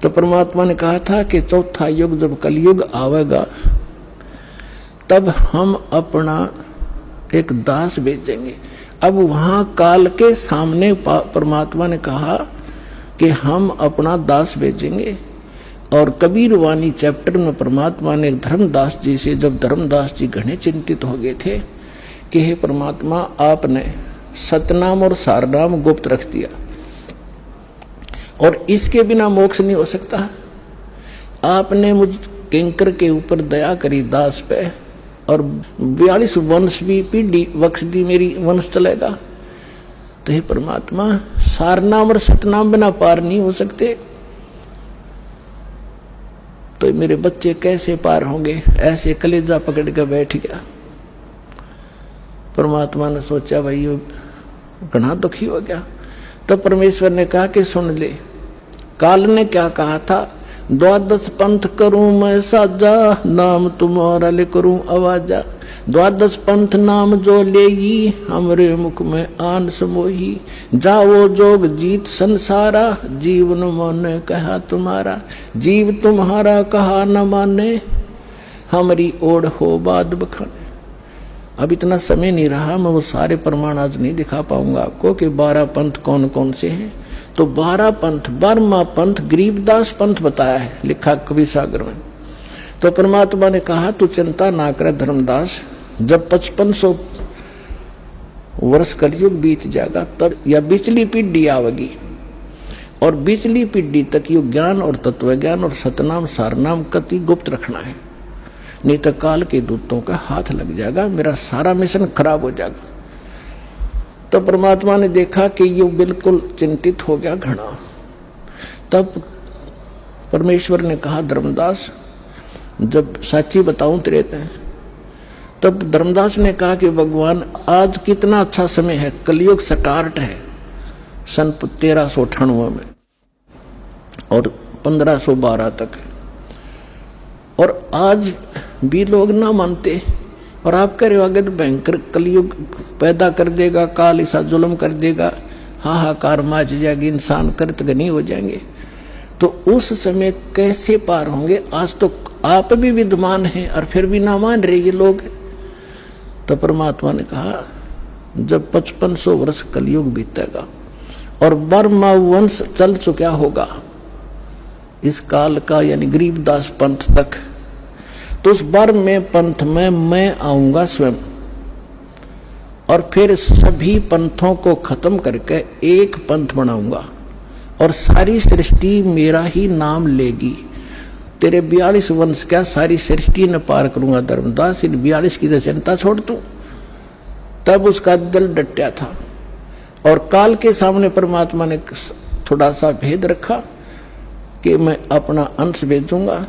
तो परमात्मा ने कहा था कि चौथा युग जब कलयुग आवेगा तब हम अपना एक दास भेजेंगे। अब वहां काल के सामने परमात्मा ने कहा कि हम अपना दास भेजेंगे। और कबीर वाणी चैप्टर में परमात्मा ने धर्मदास जी से, जब धर्मदास जी घने चिंतित हो गए थे कि हे परमात्मा, आपने सतनाम और सारनाम गुप्त रख दिया और इसके बिना मोक्ष नहीं हो सकता। आपने मुझ किंकर के ऊपर दया करी दास पे और 42 वंश भी पीढ़ी बख्श दी, मेरी वंश चलेगा। तो हे परमात्मा, सारनाम और सतनाम बिना पार नहीं हो सकते, तो मेरे बच्चे कैसे पार होंगे? ऐसे कलेजा पकड़ के बैठ गया। परमात्मा ने सोचा भाई ये घना दुखी हो गया। तो परमेश्वर ने कहा कि सुन ले, काल ने क्या कहा था, 12 पंथ करूं मैं साजा, नाम तुम्हारा ले करूं आवाजा। 12 पंथ नाम जो लेगी, हमरे मुख में आन समोही। जाओ जोग जीत संसारा, जीवन माने कहा तुम्हारा। जीव तुम्हारा कहा न माने, हमारी ओढ़ हो बाद बखाने। अब इतना समय नहीं रहा, मैं वो सारे प्रमाण आज नहीं दिखा पाऊंगा आपको कि 12 पंथ कौन कौन से हैं। तो 12 पंथ, 12वां पंथ गरीबदास पंथ बताया है, लिखा कवि सागर में। तो परमात्मा ने कहा तू चिंता ना करे धर्मदास, जब 5500 वर्ष कलयुग बीत जाएगा तब या बिचली पीढ़ी आवेगी, और बिचली पीढ़ी तक यो ज्ञान और तत्व ज्ञान और सतनाम सारनाम कति गुप्त रखना है, नहीं तो काल के दूतों का हाथ लग जाएगा, मेरा सारा मिशन खराब हो जाएगा। तो परमात्मा ने देखा कि ये बिल्कुल चिंतित हो गया घड़ा। तब परमेश्वर ने कहा, धर्मदास जब साची बताऊं तेरे ते, तब धर्मदास ने कहा कि भगवान आज कितना अच्छा समय है, कलयुग स्टार्ट है सन 1398 में और 1512 तक है, और आज भी लोग ना मानते और आप कह रहे हो अगर भयंकर कलयुग पैदा कर देगा, काल ऐसा जुल्म कर देगा, हाहाकार मच जाएगी, इंसान कृतघ्नी हो जाएंगे, तो उस समय कैसे पार होंगे? आज तो आप भी विद्वान हैं और फिर भी ना मान रहे ये लोग। तो परमात्मा ने कहा जब 5500 वर्ष कलयुग बीतेगा और बर्मा वंश चल चुका होगा इस काल का, यानी गरीबदास पंथ तक, तो उस बार में पंथ में मैं आऊंगा स्वयं और फिर सभी पंथों को खत्म करके एक पंथ बनाऊंगा और सारी सृष्टि मेरा ही नाम लेगी। तेरे 42 वंश क्या सारी सृष्टि न पार करूंगा धर्मदास, इन 42 की तो चिंता छोड़ तू। तब उसका दिल डटा था और काल के सामने परमात्मा ने थोड़ा सा भेद रखा कि मैं अपना अंश भेजूंगा।